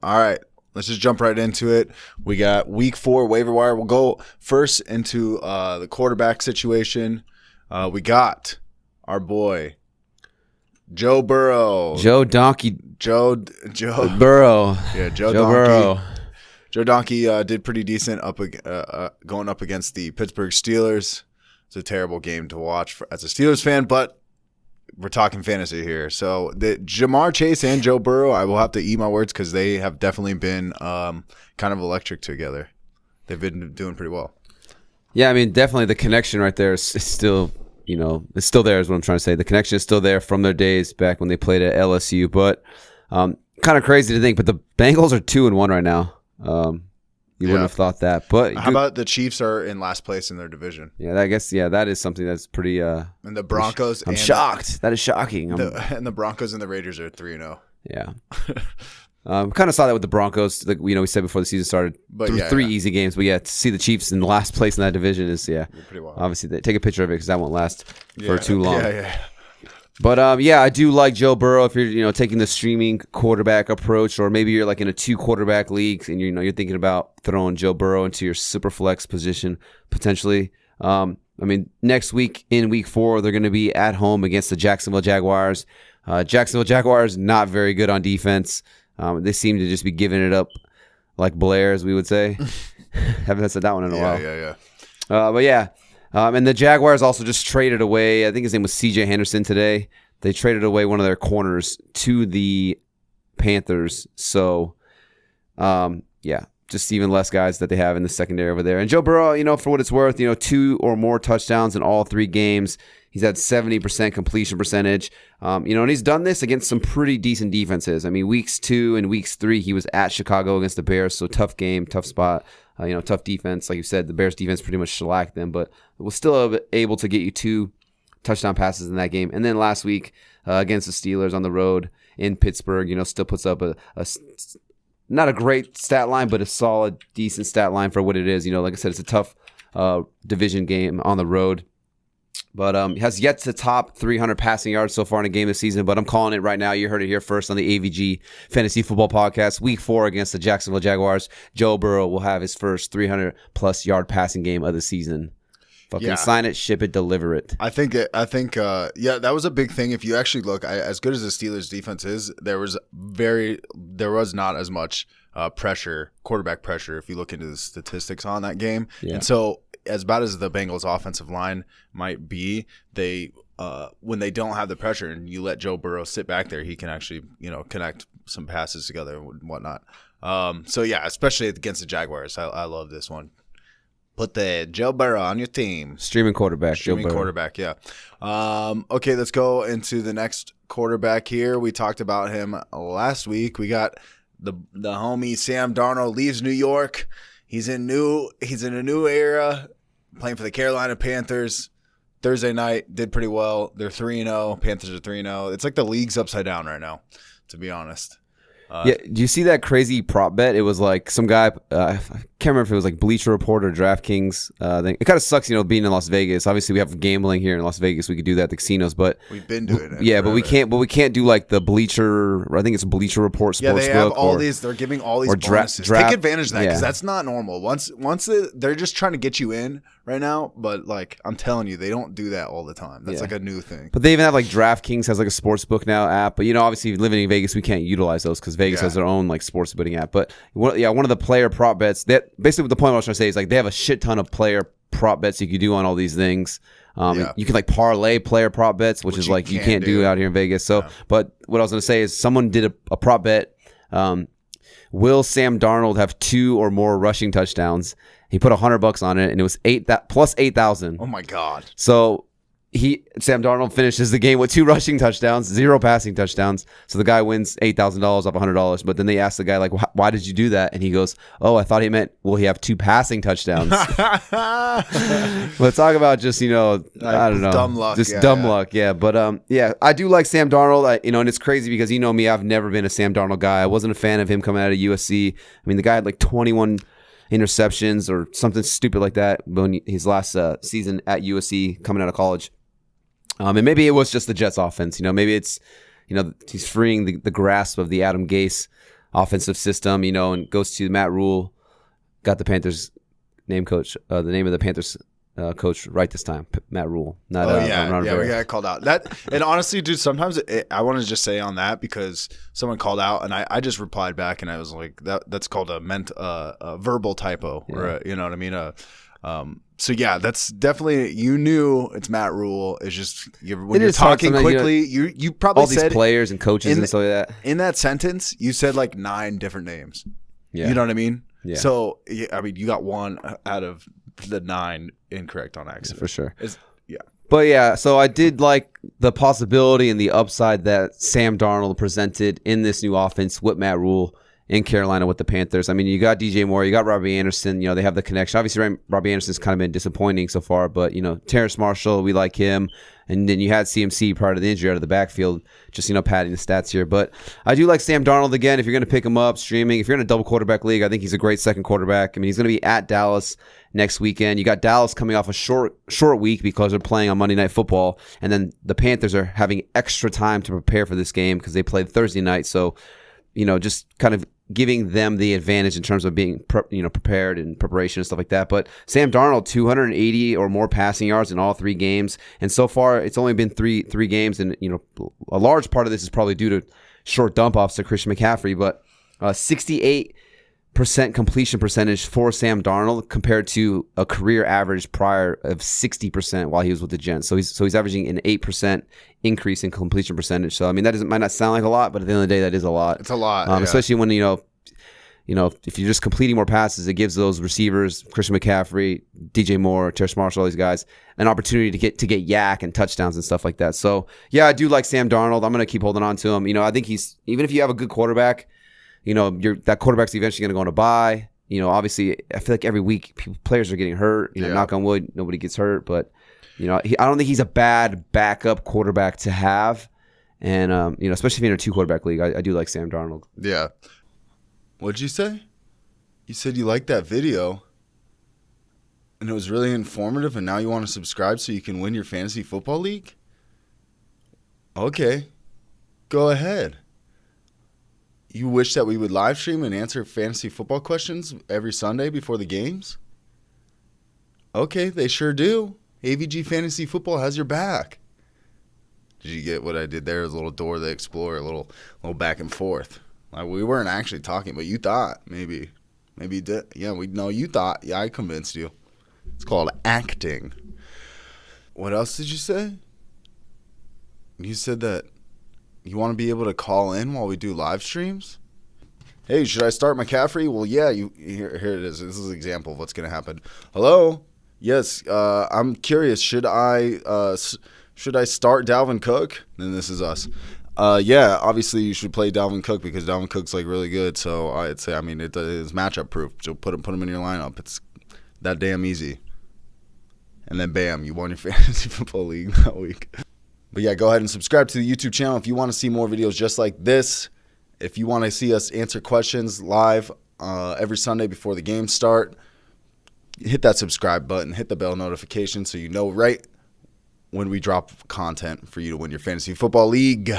All right, let's just jump right into it. We got week 4 waiver wire. We'll go first into the quarterback situation. We got our boy Joe Burrow. Joe Burrow. Yeah, Joe Donkey. Burrow. Joe Donkey did pretty decent going up against the Pittsburgh Steelers. It's a terrible game to watch as a Steelers fan, but we're talking fantasy here. So the Jamar Chase and Joe Burrow, I will have to eat my words because they have definitely been kind of electric together. They've been doing pretty well. Yeah, I mean, definitely the connection right there is still, it's still there is what I'm trying to say. The connection is still there from their days back when they played at LSU. But kind of crazy to think, but the Bengals are 2-1 right now. You wouldn't have thought that. But how about the Chiefs are in last place in their division? Yeah, I guess, that is something that's pretty... and the Broncos... I'm shocked. That is shocking. And the Broncos and the Raiders are 3-0. Yeah. Kind of saw that with the Broncos. Like, we said before the season started, three easy games. But to see the Chiefs in the last place in that division is, pretty wild. Obviously, take a picture of it because that won't last for too long. Yeah. But I do like Joe Burrow if you're taking the streaming quarterback approach, or maybe you're like in a 2 quarterback league and you're thinking about throwing Joe Burrow into your super flex position potentially. I mean, next week in week 4 they're going to be at home against the Jacksonville Jaguars. Jacksonville Jaguars not very good on defense. They seem to just be giving it up like Blair, as we would say. Haven't said that one in a while. Yeah. And the Jaguars also just traded away, I think his name was C.J. Henderson today. They traded away one of their corners to the Panthers. So, just even less guys that they have in the secondary over there. And Joe Burrow, for what it's worth, 2 or more touchdowns in all 3 games. He's had 70% completion percentage. And he's done this against some pretty decent defenses. I mean, weeks 2 and weeks 3, he was at Chicago against the Bears. So tough game, tough spot. Tough defense. Like you said, the Bears defense pretty much shellacked them, but was still able to get you 2 touchdown passes in that game. And then last week against the Steelers on the road in Pittsburgh, still puts up a not a great stat line, but a solid, decent stat line for what it is. Like I said, it's a tough division game on the road. But he has yet to top 300 passing yards so far in a game this season. But I'm calling it right now. You heard it here first on the AVG Fantasy Football Podcast. Week 4 against the Jacksonville Jaguars. Joe Burrow will have his first 300-plus yard passing game of the season. Sign it, ship it, deliver it. I think that was a big thing. If you actually look, as good as the Steelers' defense is, there was not as much quarterback pressure. If you look into the statistics on that game, and so. As bad as the Bengals' offensive line might be, they when they don't have the pressure and you let Joe Burrow sit back there, he can actually connect some passes together and whatnot. Especially against the Jaguars, I love this one. Put the Joe Burrow on your team. Streaming quarterback. Yeah. Okay, let's go into the next quarterback here. We talked about him last week. We got the homie Sam Darnold leaves New York. He's in a new era, playing for the Carolina Panthers. Thursday night, did pretty well. They're 3-0. Panthers are 3-0. It's like the league's upside down right now, to be honest. Do you see that crazy prop bet? It was like some guy, I can't remember if it was like Bleacher Report or DraftKings. It kind of sucks, being in Las Vegas. Obviously, we have gambling here in Las Vegas. We could do that at the casinos, but we've been doing it. Yeah, forever. But we can't do like the Bleacher. I think it's Bleacher Report Sportsbook. Yeah, they have all these. They're giving all these bonuses. Take advantage of that because that's not normal. Once they're just trying to get you in right now, but like I'm telling you, they don't do that all the time. That's like a new thing. But they even have like DraftKings has like a sportsbook now app. But obviously living in Vegas, we can't utilize those because Vegas has their own like sports betting app. But one of the player prop bets that basically the point I was trying to say is like they have a shit ton of player prop bets you can do on all these things. You can like parlay player prop bets, which is like you can't do out here in Vegas. So, but what I was going to say is someone did a prop bet. Will Sam Darnold have 2 or more rushing touchdowns? He put $100 on it, and it was plus 8,000. Oh my God! So Sam Darnold finishes the game with 2 rushing touchdowns, 0 passing touchdowns. So the guy wins $8,000 off $100. But then they ask the guy like, "Why did you do that?" And he goes, "Oh, I thought he meant will he have 2 passing touchdowns?" Let's talk about just I don't know, dumb luck, dumb luck. Yeah, but I do like Sam Darnold. And it's crazy because me, I've never been a Sam Darnold guy. I wasn't a fan of him coming out of USC. I mean, the guy had like 21 interceptions or something stupid like that when his last season at USC coming out of college. And maybe it was just the Jets offense. Maybe it's, he's freeing the grasp of the Adam Gase offensive system, and goes to Matt Rule. Got the Panthers the name of the Panthers coach right this time, Matt Rule. Not, we got called out. And honestly, dude, sometimes I want to just say on that because someone called out, and I just replied back, and I was like, that's called a verbal typo, or you know what I mean? So yeah, that's definitely, you knew it's Matt Rule. It's just when you're talking quickly, you probably all said these players and coaches and stuff like that. In that sentence, you said like 9 different names. Yeah. You know what I mean? Yeah. So I mean, you got 1 out of the 9 incorrect on accident. For sure. Yeah. But yeah, so I did like the possibility and the upside that Sam Darnold presented in this new offense with Matt Rule in Carolina with the Panthers. I mean, you got DJ Moore, you got Robbie Anderson. They have the connection. Obviously, Robbie Anderson's kind of been disappointing so far, but Terrace Marshall, we like him. And then you had CMC prior to the injury out of the backfield, just padding the stats here. But I do like Sam Darnold again. If you're going to pick him up streaming, if you're in a double quarterback league, I think he's a great second quarterback. I mean, he's going to be at Dallas next weekend. You got Dallas coming off a short week because they're playing on Monday Night Football, and then the Panthers are having extra time to prepare for this game because they played Thursday night. So, just kind of giving them the advantage in terms of being prepared and preparation and stuff like that. But Sam Darnold, 280 or more passing yards in all 3 games, and so far it's only been three games, and a large part of this is probably due to short dump offs to Christian McCaffrey. But 68% completion percentage for Sam Darnold compared to a career average prior of 60% while he was with the Jets. So he's averaging an 8% increase in completion percentage. So I mean, might not sound like a lot, but at the end of the day, that is a lot. It's a lot, especially when if you're just completing more passes, it gives those receivers, Christian McCaffrey, DJ Moore, Terrace Marshall, all these guys, an opportunity to get yak and touchdowns and stuff like that. So yeah, I do like Sam Darnold. I'm going to keep holding on to him. I think even if you have a good quarterback, that quarterback's eventually going to go on a bye. Obviously, I feel like every week players are getting hurt. Knock on wood, nobody gets hurt. But I don't think he's a bad backup quarterback to have. And especially if you're in a 2-quarterback league, I do like Sam Darnold. Yeah. What'd you say? You said you liked that video, and it was really informative, and now you want to subscribe so you can win your fantasy football league? Okay, go ahead. You wish that we would live stream and answer fantasy football questions every Sunday before the games? Okay, they sure do. AVG Fantasy Football has your back. Did you get what I did there? It was a little Dora the Explorer, a little back and forth. Like, we weren't actually talking, but you thought maybe you did. Yeah, you thought. Yeah, I convinced you. It's called acting. What else did you say? You said that you want to be able to call in while we do live streams? Hey, should I start McCaffrey? Well, yeah. Here it is. This is an example of what's going to happen. Hello? Yes. I'm curious. Should I start Dalvin Cook? Then this is us. Yeah, obviously you should play Dalvin Cook because Dalvin Cook's like really good. So I'd say, it is matchup proof. So put him in your lineup. It's that damn easy. And then bam, you won your fantasy football league that week. But yeah, go ahead and subscribe to the YouTube channel if you want to see more videos just like this. If you want to see us answer questions live every Sunday before the games start, hit that subscribe button, hit the bell notification so you know right when we drop content for you to win your fantasy football league.